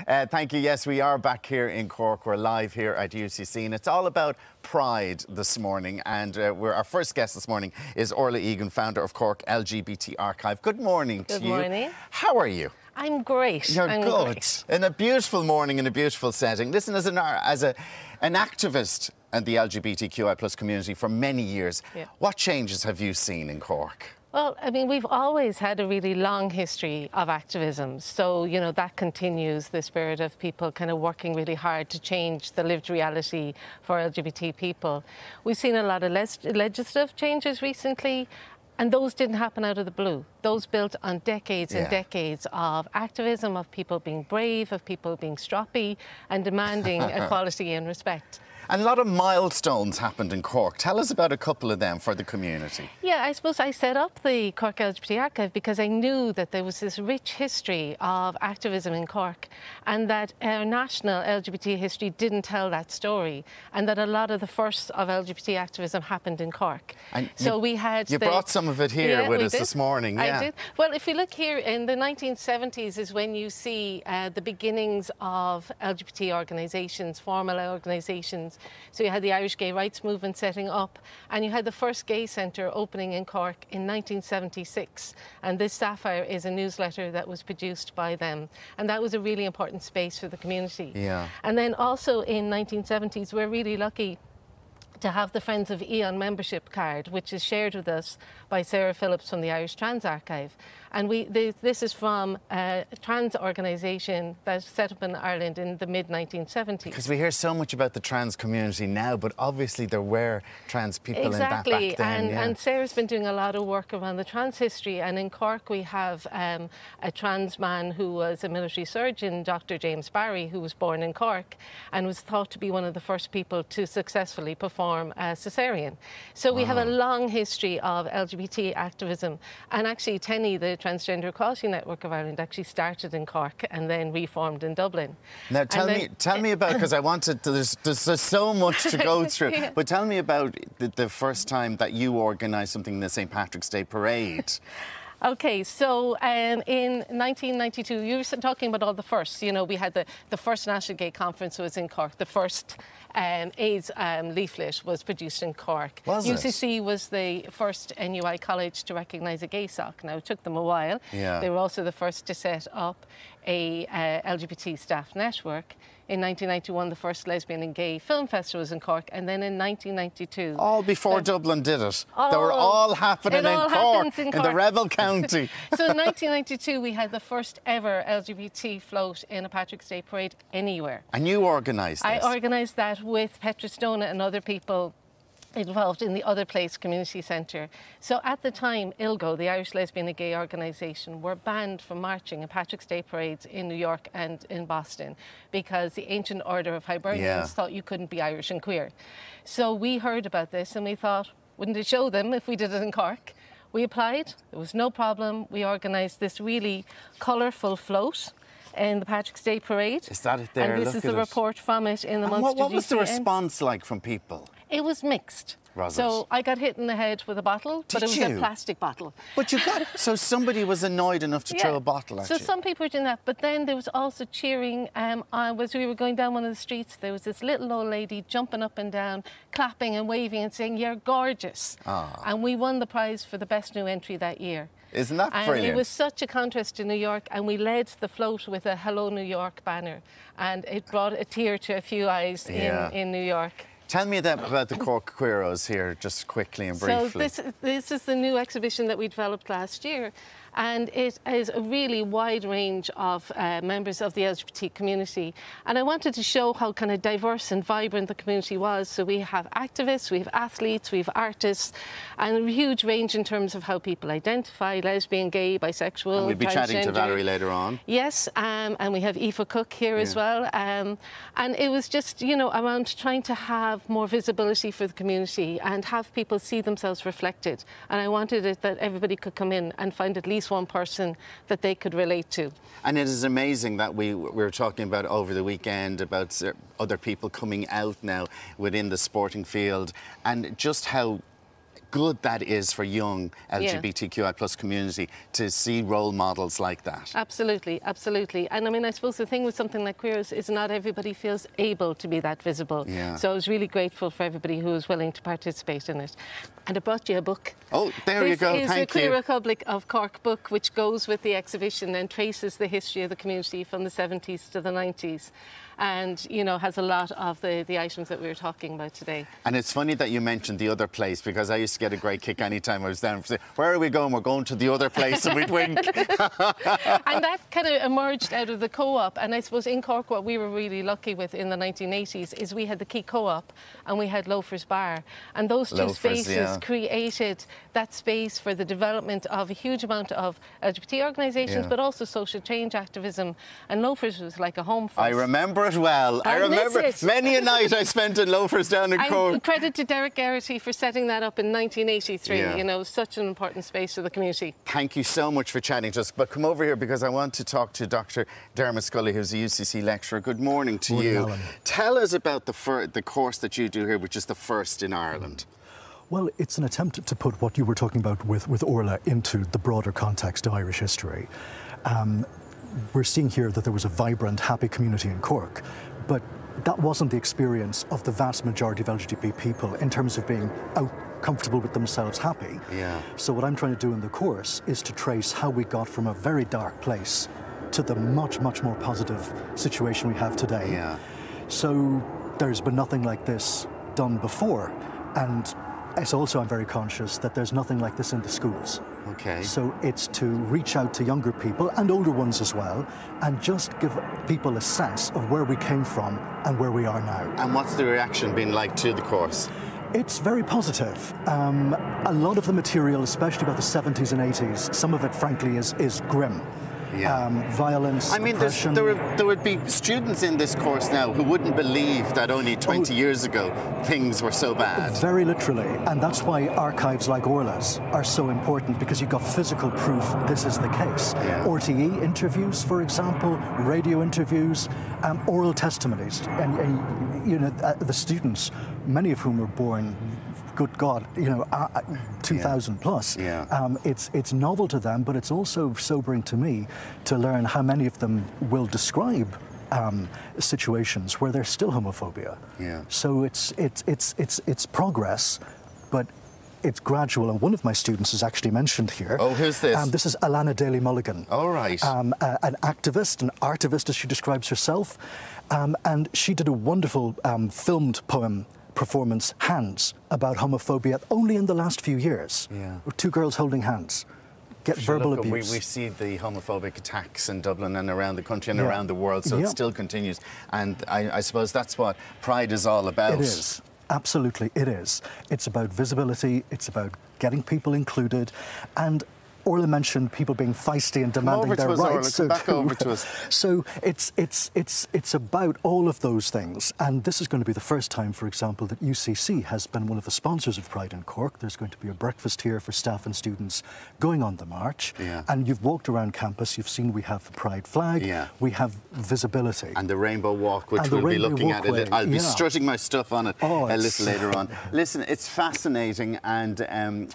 Thank you. Yes, we are back here in Cork. We're live here at UCC, and it's all about Pride this morning. And our first guest this morning is Orla Egan, founder of Cork LGBT Archive. Good morning to you. Good morning. How are you? I'm great. You're I'm good. Great. In a beautiful morning, in a beautiful setting. Listen, as an activist in the LGBTQI plus community for many years, what changes have you seen in Cork? Well, I mean, we've always had a really long history of activism. So, you know, that continues, the spirit of people kind of working really hard to change the lived reality for LGBT people. We've seen a lot of legislative changes recently, and those didn't happen out of the blue. Those built on decades and decades of activism, of people being brave, of people being stroppy and demanding equality and respect. And a lot of milestones happened in Cork. Tell us about a couple of them for the community. Yeah, I suppose I set up the Cork LGBT Archive because I knew that there was this rich history of activism in Cork and that our national LGBT history didn't tell that story, and that a lot of the firsts of LGBT activism happened in Cork. And so we had... You brought some of it here with us this morning. I did. Well, if you look here, in the 1970s is when you see the beginnings of LGBT organisations, formal organisations. So you had the Irish Gay Rights Movement setting up, and you had the first gay centre opening in Cork in 1976. And this Sapphire is a newsletter that was produced by them. And that was a really important space for the community. Yeah. And then also in 1970s, we're really lucky to have the Friends of Egan membership card, which is shared with us by Sarah Phillips from the Irish Trans Archive. And this is from a trans organisation that set up in Ireland in the mid-1970s. Because we hear so much about the trans community now, but obviously there were trans people in that back then. And Sarah's been doing a lot of work around the trans history. And in Cork we have a trans man who was a military surgeon, Dr. James Barry, who was born in Cork and was thought to be one of the first people to successfully perform a caesarean. So we have a long history of LGBT activism. And actually TENI, the Transgender Equality Network of Ireland, actually started in Cork and then reformed in Dublin. Now tell me about, because I wanted to, there's so much to go through, but tell me about the first time that you organised something in the St. Patrick's Day Parade. Okay, so in 1992, you were talking about all the firsts. You know, we had the first National Gay Conference was in Cork. The first AIDS leaflet was produced in Cork. UCC was the first NUI college to recognise a gay sock. Now, it took them a while. Yeah. They were also the first to set up a LGBT staff network. In 1991, the first lesbian and gay film festival was in Cork, and then in 1992... All before Dublin did it. They were all happening in Cork, in the Rebel County. So in 1992, we had the first ever LGBT float in a Patrick's Day Parade anywhere. And you organised this? I organised that with Petra Stona and other people involved in the Other Place Community Centre. So at the time, ILGO, the Irish Lesbian and Gay Organisation, were banned from marching in Patrick's Day parades in New York and in Boston because the Ancient Order of Hibernians thought you couldn't be Irish and queer. So we heard about this and we thought, wouldn't it show them if we did it in Cork? We applied, there was no problem. We organised this really colourful float in the Patrick's Day Parade. Is that it there? And this is the report from it in the Munster What was the GCN. response like from people? It was mixed. So I got hit in the head with a bottle, but it was a plastic bottle. But you got so somebody was annoyed enough to throw a bottle at you. So some people were doing that, but then there was also cheering. As we were going down one of the streets, there was this little old lady jumping up and down, clapping and waving and saying, "You're gorgeous." And we won the prize for the best new entry that year. Isn't that brilliant? And it was such a contrast to New York, and we led the float with a Hello New York banner, and it brought a tear to a few eyes in New York. Tell me about the Cork Queeros here, just quickly and briefly. So this is the new exhibition that we developed last year, and it is a really wide range of members of the LGBT community. And I wanted to show how kind of diverse and vibrant the community was. So we have activists, we have athletes, we have artists, and a huge range in terms of how people identify, lesbian, gay, bisexual, and we'll be chatting to Valerie later on. Yes, and we have Aoife Cook here as well. And it was just, you know, around trying to have more visibility for the community and have people see themselves reflected. And I wanted it that everybody could come in and find at least one person that they could relate to. And it is amazing that we were talking about over the weekend about other people coming out now within the sporting field, and just how good that is for young LGBTQI plus community to see role models like that. Absolutely, absolutely. And I mean, I suppose the thing with something like Queer is not everybody feels able to be that visible. Yeah. So I was really grateful for everybody who was willing to participate in it. And I brought you a book. Oh, there you go. Thank you. This is the Queer Republic of Cork book, which goes with the exhibition and traces the history of the community from the 70s to the 90s. And, you know, has a lot of the items that we were talking about today. And it's funny that you mentioned the other place, because I used to get a great kick anytime I was down. Where are we going? We're going to the other place, and we'd wink. And that kind of emerged out of the co-op. And I suppose in Cork, what we were really lucky with in the 1980s is we had the Key Co-op and we had Loafers Bar. And those two spaces created that space for the development of a huge amount of LGBT organisations, but also social change activism. And Loafers was like a home for us. I remember it well. I remember many a night I spent in Loafers down in Cork. And credit to Derek Garrity for setting that up in 1983. Yeah. You know, such an important space for the community. Thank you so much for chatting to us. But come over here, because I want to talk to Dr. Derema Scully, who's a UCC lecturer. Good morning to you. Alan. Tell us about the course that you do here, which is the first in Ireland. Well, it's an attempt to put what you were talking about with Orla into the broader context of Irish history. We're seeing here that there was a vibrant, happy community in Cork, but that wasn't the experience of the vast majority of LGBT people in terms of being out comfortable with themselves, happy. Yeah. So what I'm trying to do in the course is to trace how we got from a very dark place to the much, much more positive situation we have today. Yeah. So there's been nothing like this done before, and it's also, I'm very conscious that there's nothing like this in the schools. Okay. So it's to reach out to younger people and older ones as well, and just give people a sense of where we came from and where we are now. And what's the reaction been like to the course? It's very positive. A lot of the material, especially about the 70s and 80s, some of it, frankly, is grim. Yeah. Violence, I mean, oppression. there would be students in this course now who wouldn't believe that only 20 years ago things were so bad. Very literally, and that's why archives like Orla's are so important, because you've got physical proof this is the case. Yeah. RTE interviews, for example, radio interviews, oral testimonies, and you know, the students, many of whom were born, good God, you know, 2000 plus. Yeah. It's novel to them, but it's also sobering to me to learn how many of them will describe situations where there's still homophobia. Yeah. So it's progress, but it's gradual. And one of my students is actually mentioned here. Oh, who's this? This is Alana Daley Mulligan. All right. An activist, an artivist, as she describes herself, and she did a wonderful filmed poem performance, Hands, about homophobia only in the last few years. Yeah. Two girls holding hands. Get verbal abuse. We see the homophobic attacks in Dublin and around the country and around the world, so it still continues. And I suppose that's what Pride is all about. It is. Absolutely, it is. It's about visibility, it's about getting people included, and Orla mentioned people being feisty and demanding their rights. Come back over to us. So it's about all of those things, and this is going to be the first time, for example, that UCC has been one of the sponsors of Pride in Cork. There's going to be a breakfast here for staff and students going on the march. Yeah. And you've walked around campus, you've seen we have the Pride flag, we have visibility. And the Rainbow Walk, which we'll be looking at. I'll be strutting my stuff on it a little later on. Listen, it's fascinating, and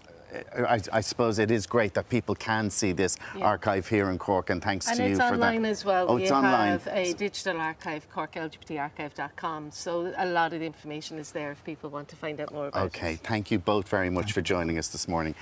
I suppose it is great that people can see this archive here in Cork, and thanks to you for that. And it's online as well. Oh, it's online. We have a digital archive, corklgbtarchive.com, so a lot of the information is there if people want to find out more about it. Okay, thank you both very much for joining us this morning.